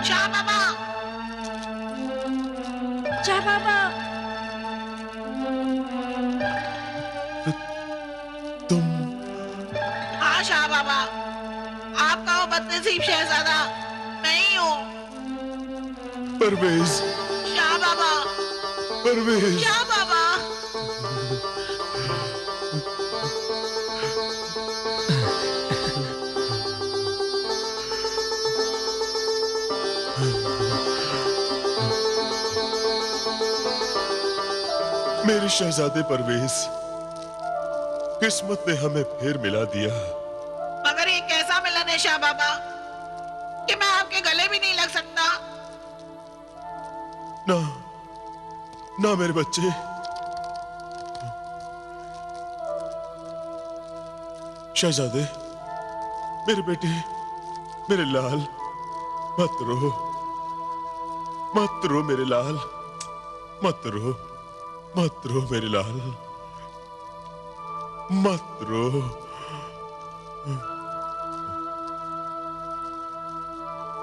शाह बाबा। शाह बाबा। तुम? हाँ शाह बाबा, आपका वो बदनसीब शहजादा मैं ही हूँ। परवेज। शाह बाबा। परवेज। शाह बाबा। मेरे शहजादे परवेज, किस्मत ने हमें फिर मिला दिया। मगर ये कैसा मिलन है शाह बाबा कि मैं आपके गले भी नहीं लग सकता। ना ना मेरे बच्चे, शहजादे, मेरे बेटे, मेरे लाल, मत रो, मत रो मेरे लाल, मत रो, मत रो मेरे लाल, मत रो।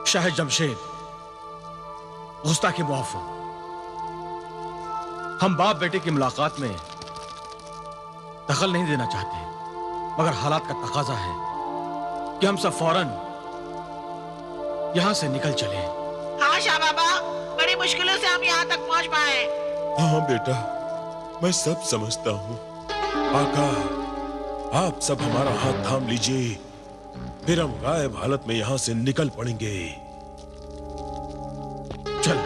शाह जमशेद, गुस्ताखी मुआफ हो। हम बाप बेटे की मुलाकात में दखल नहीं देना चाहते, मगर हालात का तकाजा है कि हम सब फौरन यहां से निकल चले। हाँ शाह बाबा, बड़ी मुश्किलों से हम यहाँ तक पहुँच पाए। हाँ बेटा, मैं सब समझता हूँ। आका, आप सब हमारा हाथ थाम लीजिए, फिर हम गायब हालत में यहां से निकल पड़ेंगे। चल।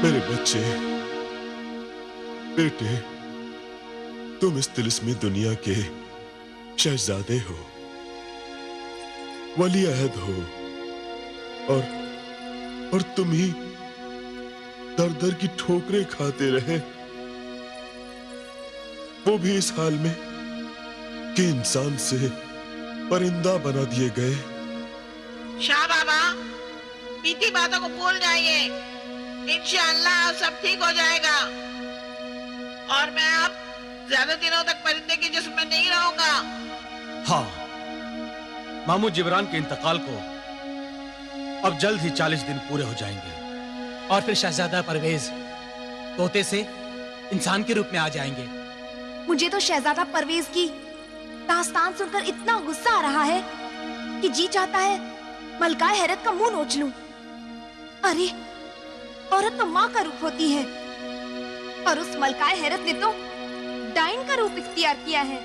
मेरे बच्चे, बेटे, तुम इस तिलिस्मी दुनिया के शहजादे हो, वली अहद हो, और तुम ही दर दर की ठोकरें खाते रहे, वो भी इस हाल में कि इंसान से परिंदा बना दिए गए। शाह बाबा, बीती बातों को भूल जाइए, इंशाअल्लाह सब ठीक हो जाएगा और मैं अब ज्यादा दिनों तक परिंदे के जिस्म में नहीं रहूंगा। हाँ, मामू जिब्रान के इंतकाल को अब जल्द ही 40 दिन पूरे हो जाएंगे और फिर शहजादा परवेज तोते से इंसान के रूप में आ जाएंगे। मुझे तो शहजादा परवेज की दास्तान सुनकर इतना गुस्सा आ रहा है कि जी चाहता है मलकाए हैरत का मुंह नोच लूं। अरे, औरत तो माँ का रूप होती है और उस मलकाए हैरत ने तो डाइन का रूप इख्तियार किया है।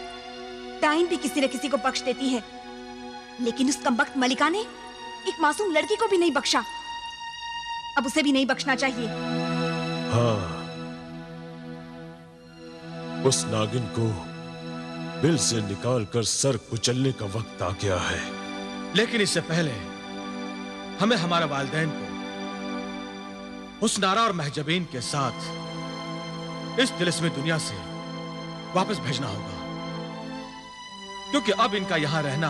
डाइन भी किसी न किसी को बख्श देती है, लेकिन उस कमबख्त मलिका ने एक मासूम लड़की को भी नहीं बख्शा। अब उसे भी नहीं बख्शना चाहिए। हाँ, उस नागिन को बिल से निकालकर सर कुचलने का वक्त आ गया है। लेकिन इससे पहले हमें हमारे वालिदैन को हुस्नारा और महजबीन के साथ इस तिलिस्मी दुनिया से वापस भेजना होगा, क्योंकि अब इनका यहां रहना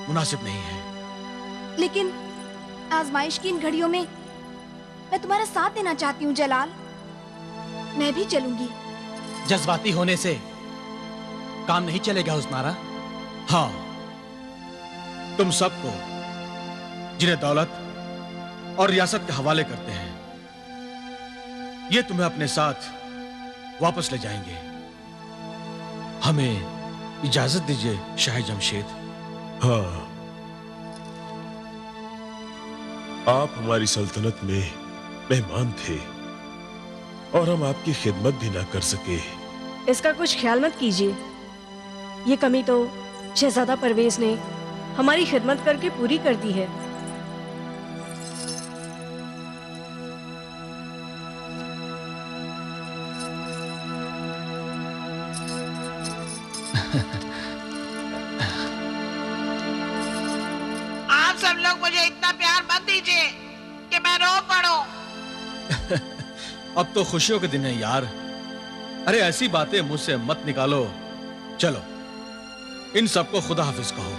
मुनासिब नहीं है। लेकिन आजमाइश की इन घड़ियों में मैं तुम्हारा साथ देना चाहती हूँ जलाल। मैं भी चलूंगी। जज्बाती होने से काम नहीं चलेगा हुस्नारा। हाँ, तुम सबको जिन्हें दौलत और रियासत के हवाले करते हैं, ये तुम्हें अपने साथ वापस ले जाएंगे। हमें इजाजत दीजिए शाह जमशेद। हाँ, आप हमारी सल्तनत में मेहमान थे और हम आपकी खिदमत भी ना कर सके। इसका कुछ ख्याल मत कीजिए, ये कमी तो शहजादा परवेज ने हमारी खिदमत करके पूरी कर दी है। आप सब लोग मुझे इतना प्यार मत दीजिए कि मैं रो पड़ूं। अब तो खुशियों के दिन है यार। अरे ऐसी बातें मुझसे मत निकालो। चलो, इन सबको खुदा हाफिज कहो।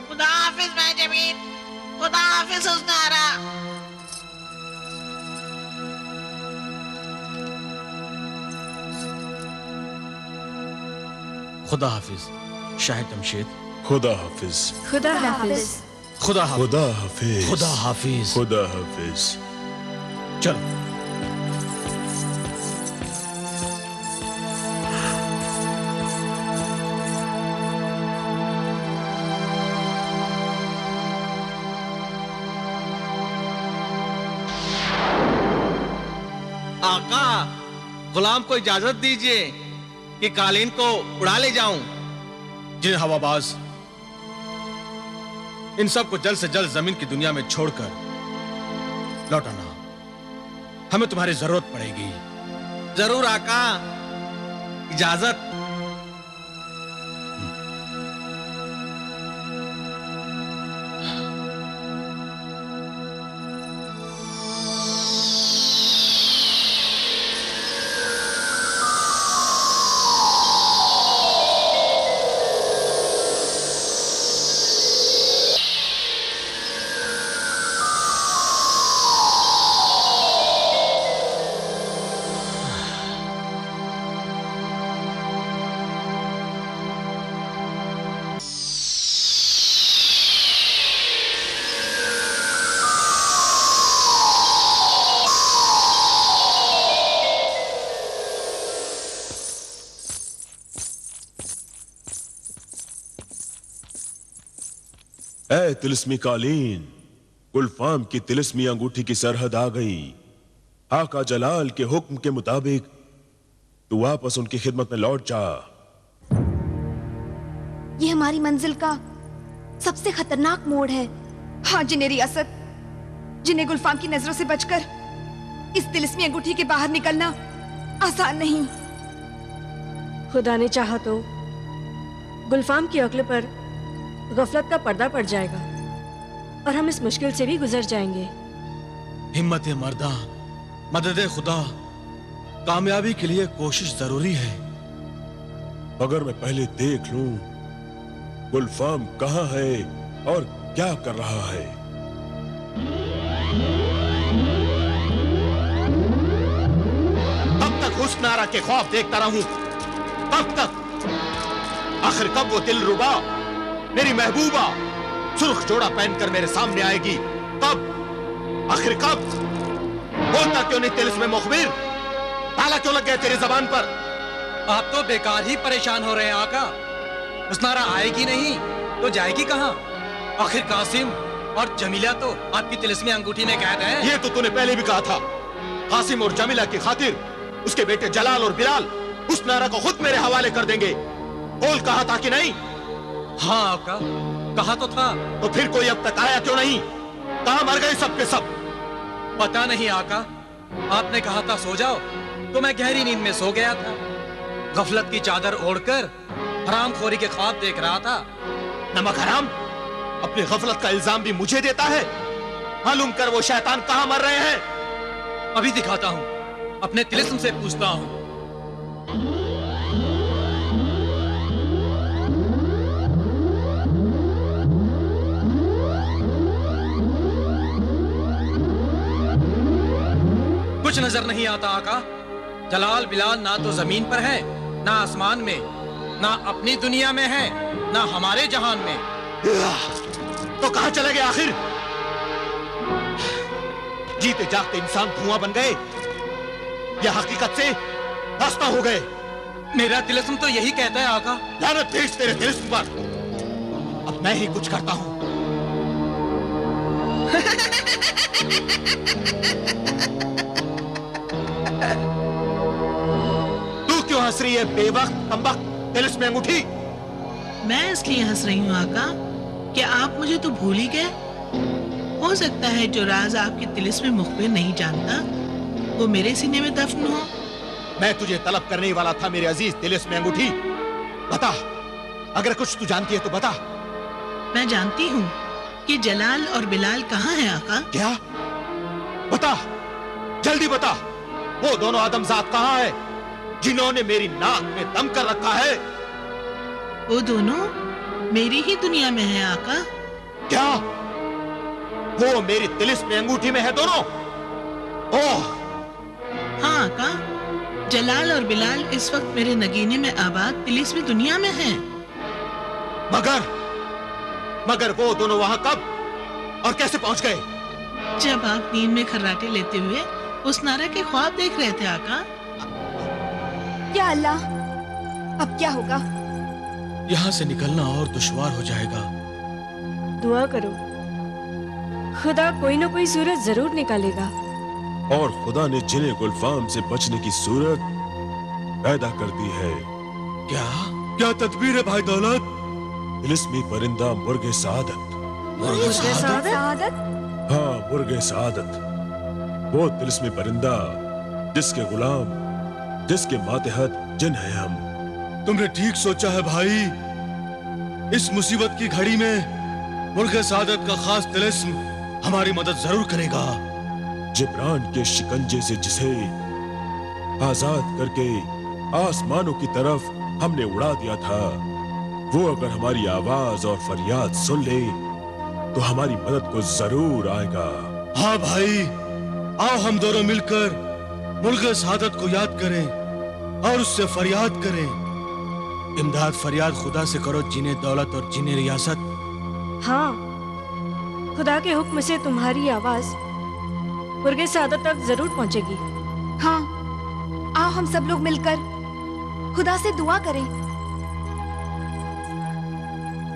खुदा हाफिज महजबीन, खुदा हाफिज हुस्नारा। खुदा हाफिज शाह जमशेद। खुदा हाफिज। खुदा हाफिज। खुदा हाफिज। खुदा हाफिज। खुदा हाफिज। खुदा हाफिज। चलो। आका, गुलाम को इजाजत दीजिए कि कालीन को उड़ा ले जाऊं। जिन हवाबाज, इन सब को जल्द से जल्द जमीन की दुनिया में छोड़कर लौटाना। हमें तुम्हारी जरूरत पड़ेगी। जरूर आका, इजाजत। ऐ तिलिस्मी कालीन, गुलफाम की तिलिस्मी अंगूठी की सरहद आ गई। आका जलाल के हुक्म के मुताबिक तू वापस उनकी खिदमत में लौट जा। ये हमारी मंजिल का सबसे खतरनाक मोड़ है। हाँ जिन्हें रियासत, जिन्हें गुलफाम की नजरों से बचकर इस तिलिस्मी अंगूठी के बाहर निकलना आसान नहीं। खुदा ने चाहा तो गुलफाम की अक्ल पर गफलत का पर्दा पड़ जाएगा और हम इस मुश्किल से भी गुजर जाएंगे। हिम्मत मर्दा, मदद खुदा, कामयाबी के लिए कोशिश जरूरी है। अगर मैं पहले देख लूं गुलफाम कहां है और क्या कर रहा है। कब तक हुस्नारा के ख्वाब देखता रहूं? कब तक? आखिर कब वो दिलरुबा, मेरी महबूबा, सुर्ख जोड़ा पहनकर मेरे सामने आएगी? कब? आखिर कब? बोलता क्यों नहीं तिलिस्म मुखबिर? ताला क्यों लग गया तेरी जबान पर? आप तो बेकार ही परेशान हो रहे हैं आका। हुस्नारा आएगी नहीं तो जाएगी कहाँ? आखिर कासिम और जमीला तो आपकी तिलिस्मी अंगूठी में कैद है। ये तो तूने पहले भी कहा था। कासिम और जमीला की खातिर उसके बेटे जलाल और बिलाल हुस्नारा को खुद मेरे हवाले कर देंगे। बोल, कहा था कि नहीं? हाँ आका, कहा तो था। तो फिर कोई अब तक आया क्यों नहीं? कहां मर गए सब के सब? पता नहीं आका, आपने कहा था सो जाओ तो मैं गहरी नींद में सो गया था। गफलत की चादर ओढ़कर हरामखोरी के ख्वाब देख रहा था। नमक हराम अपनी गफलत का इल्जाम भी मुझे देता है। मालूम कर वो शैतान कहां मर रहे हैं। अभी दिखाता हूँ, अपने तिलिस्म से पूछता हूँ। कुछ नजर नहीं आता आका। जलाल बिलाल ना तो जमीन पर है, ना आसमान में, ना अपनी दुनिया में है, ना हमारे जहान में। तो कहां चले गए आखिर? जीते जागते इंसान धुआं बन गए या हकीकत से रास्ता हो गए? मेरा तिलिस्म तो यही कहता है आका। लानत भेज तेरे तिलिस्म पर। अब मैं ही कुछ करता हूं। तू क्यों हंस रही है बेवक्त कमबख्त तिलिस्म अंगूठी? मैं इसलिए हंस रही हूँ आका कि आप मुझे तो भूल ही गए। हो सकता है जो राज आपके तिलिस्म मुखबिर नहीं जानता वो मेरे सीने में दफन हो। मैं तुझे तलब करने वाला था मेरे अजीज तिलिस्म अंगूठी। बता, अगर कुछ तू जानती है तो बता। मैं जानती हूँ कि जलाल और बिलाल कहाँ हैं आका। क्या? बता, जल्दी बता। वो दोनों आदमजात कहाँ है जिन्होंने मेरी नाक में दम कर रखा है? वो दोनों मेरी ही दुनिया में है आका। क्या? वो मेरी तिलिस्म अंगूठी में है दोनों? ओह! हाँ आका, जलाल और बिलाल इस वक्त मेरे नगीने में आबाद तिलिस्मी दुनिया में हैं। मगर वो दोनों वहां कब और कैसे पहुंच गए? जब आप नींद में खर्राटे लेते हुए उस नारा के ख्वाब देख रहे थे आका। या अल्लाह, अब क्या होगा? यहाँ से निकलना और दुश्वार हो जाएगा। दुआ करो, खुदा कोई ना कोई सूरत जरूर निकालेगा। और खुदा ने जिन्हें गुलफाम से बचने की सूरत पैदा कर दी है। क्या तदबीर है भाई दौलत? तिलिस्मी परिंदा मुर्गे सादत। मुर्गे सादत? हाँ, मुर्गे सादत, वो तिलिस्मी परिंदा जिसके गुलाम, जिसके मातहत जिन है हम। तुमने ठीक सोचा है भाई। इस मुसीबत की घड़ी में मुर्गे सादत का खास तिलिस्म हमारी मदद जरूर करेगा। जिब्रान के शिकंजे से जिसे आजाद करके आसमानों की तरफ हमने उड़ा दिया था, वो अगर हमारी आवाज और फरियाद सुन ले तो हमारी मदद को जरूर आएगा। हाँ भाई, आओ हम दोनों मिलकर मुर्गे सादत को याद करें और उससे फरियाद करें। इमदाद फरियाद खुदा से करो, जिन्हें दौलत और जिन्हें रियासत। हाँ, खुदा के हुक्म से तुम्हारी आवाज मुर्गे सादत तक जरूर पहुंचेगी। हाँ, आओ हम सब लोग मिलकर खुदा से दुआ करें,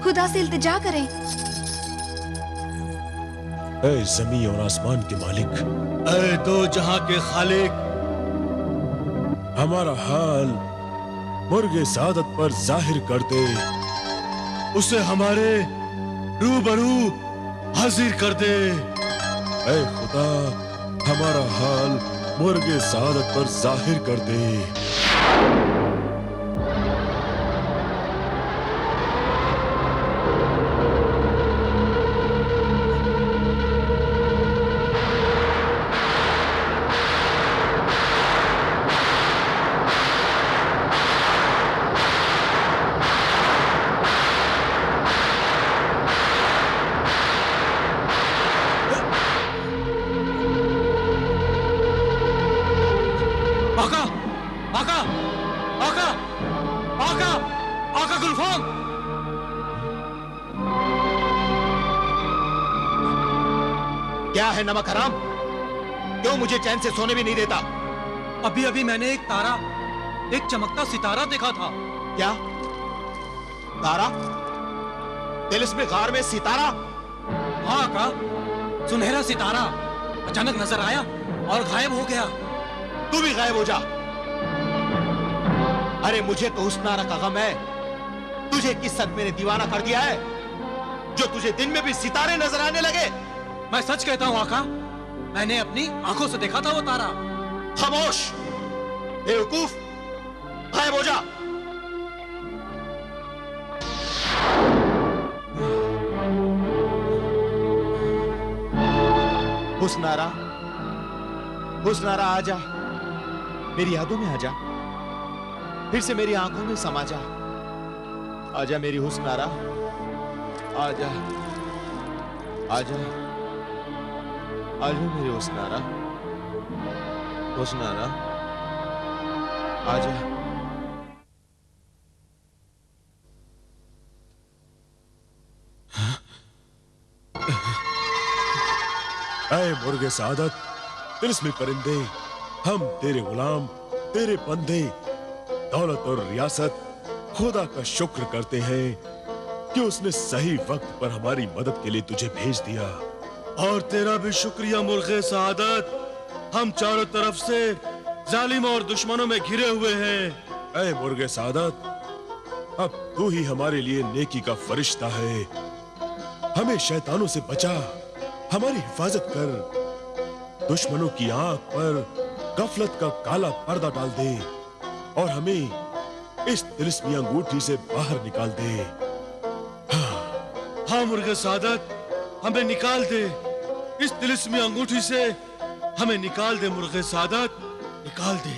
खुदा से इल्तिजा करें। ऐ ज़मीन और आसमान के मालिक, ऐ दो जहां के खालिक, हमारा हाल मुर्गे सादत पर जाहिर कर दे, उसे हमारे रूबरू हाजिर कर दे। ऐ खुदा, हमारा हाल मुर्गे सादत पर जाहिर कर दे। क्या है नमक हराम? क्यों मुझे चैन से सोने भी नहीं देता? अभी अभी मैंने एक तारा, एक चमकता सितारा देखा था। क्या तारा? तिलिस्मी गार में सितारा? हाँ का, सुनहरा सितारा अचानक नजर आया और गायब हो गया। तू भी गायब हो जा। अरे मुझे तो उस नारा का गम है, तुझे किस सद मैंने दीवाना कर दिया है जो तुझे दिन में भी सितारे नजर आने लगे? मैं सच कहता हूँ आका, मैंने अपनी आंखों से देखा था वो तारा। खामोश बेवकूफ, गायब हो जा। हुस्नारा, हुस्नारा आजा, मेरी यादों में आजा, फिर से मेरी आंखों में समा जा। आजा मेरी हुस्नारा, आजा आजा आजा मेरी हुस्नारा, हुस्नारा आजा। ऐ मुर्गे सादत, तिलिस्मी परिंदे, हम तेरे गुलाम, तेरे बंदे, दौलत और रियासत खुदा का शुक्र करते हैं कि उसने सही वक्त पर हमारी मदद के लिए तुझे भेज दिया। और तेरा भी शुक्रिया मुर्गे सादत, हम चारों तरफ से जालिम और दुश्मनों में घिरे हुए हैं। ऐ मुर्गे सादत, अब तू ही हमारे लिए नेकी का फरिश्ता है। हमें शैतानों से बचा, हमारी हिफाजत कर, दुश्मनों की आंख पर गफलत का काला पर्दा डाल दे और हमें इस तिलिस्मी अंगूठी से बाहर निकाल दे। हाँ मुर्गे सादत, हमें निकाल दे इस तिलिस्मी अंगूठी से, हमें निकाल दे मुर्गे सादत, निकाल दे।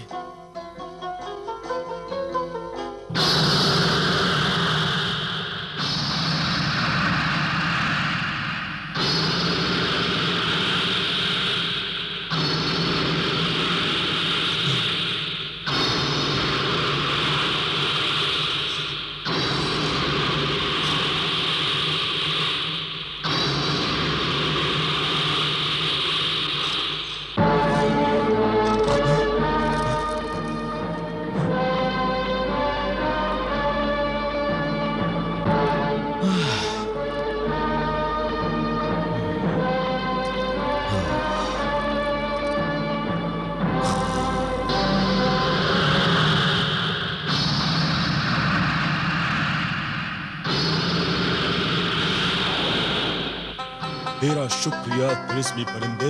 तेरा शुक्रिया तिलिस्मी परिंदे,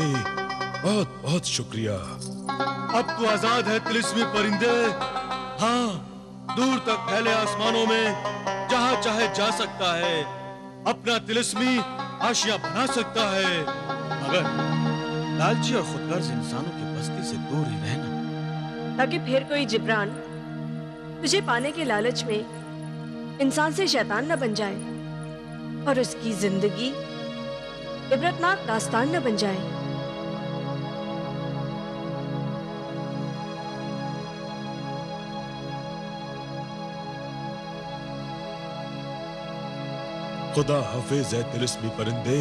बहुत बहुत शुक्रिया। अब तो आजाद है तिलिस्मी परिंदे। हाँ, दूर तक फैले आसमानों में जहाँ चाहे जा सकता है, अपना तिलिस्मी आशियां बना सकता है। मगर लालची और खुदगर्ज इंसानों की बस्ती से दूर ही रहना, ताकि फिर कोई जिब्रान तुझे पाने के लालच में इंसान से शैतान न बन जाए और उसकी जिंदगी इबरतनाक दास्तान न बन जाए। खुदा हाफिज है तिलिस्मी परिंदे।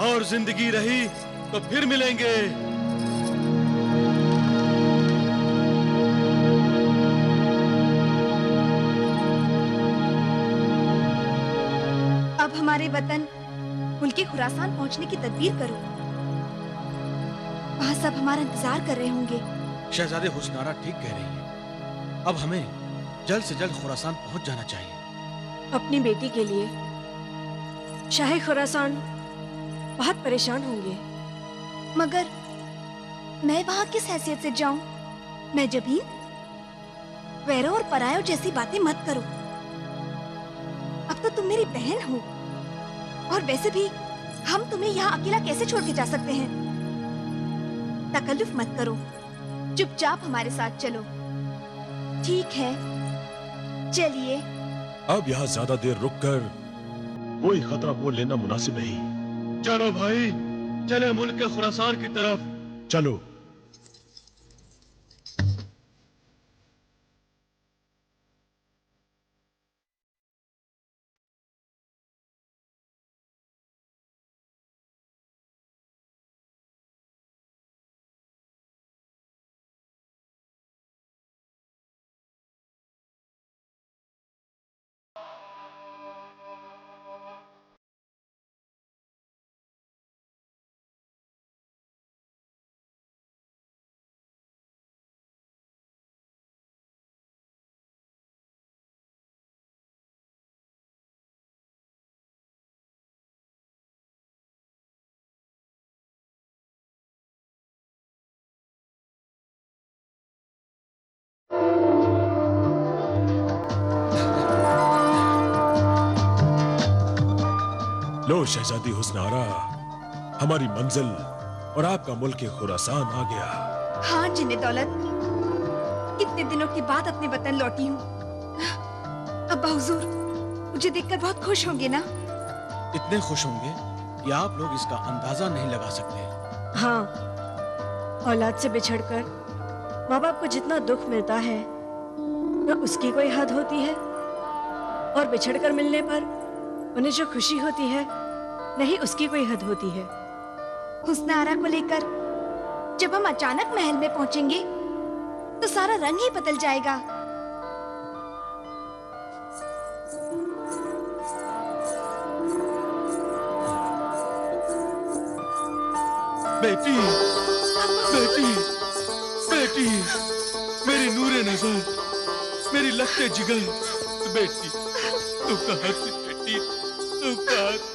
और जिंदगी रही तो फिर मिलेंगे। अब हमारे वतन मुल्क खुरासान पहुंचने की तदबीर करो। वहां सब हमारा इंतजार कर रहे होंगे। शहजादे हुस्नारा ठीक कह रही है। अब हमें जल्द से जल्द खुरासान पहुंच जाना चाहिए। अपनी बेटी के लिए शाह खुरासान बहुत परेशान होंगे। मगर मैं वहां किस हैसियत से जाऊं? मैं जबीन? वैरो और परायो जैसी बातें मत करो। अब तो तुम मेरी बहन हो, और वैसे भी हम तुम्हें यहाँ अकेला कैसे छोड़ के जा सकते हैं? तकल्लुफ मत करो, चुपचाप हमारे साथ चलो। ठीक है, चलिए। अब यहाँ ज्यादा देर रुककर कोई खतरा मोल लेना मुनासिब नहीं। चलो भाई, चले मुल्क खुरासान की तरफ। चलो। लो शहजादी हुस्नारा, हमारी मंजिल और आपका मुल्क खुरासान आ गया। हाँ जिन्ने दौलत, कितने दिनों के बाद अपने वतन लौटी हूँ। अब्बा हुजूर मुझे देखकर बहुत खुश होंगे ना? इतने खुश होंगे कि आप लोग इसका अंदाजा नहीं लगा सकते। हाँ, औलाद से बिछड़कर माँ बाप को जितना दुख मिलता है न उसकी कोई हद होती है, और बिछड़कर मिलने पर उन्हें जो खुशी होती है नहीं उसकी कोई हद होती है। हुस्नारा को लेकर जब हम अचानक महल में पहुंचेंगे तो सारा रंग ही बदल जाएगा। बेटी, बेटी, बेटी, मेरी नूरे नजर, मेरी लखते जिगर, बेटी, तू कहाँ थी बेटी, तू कहाँ थी?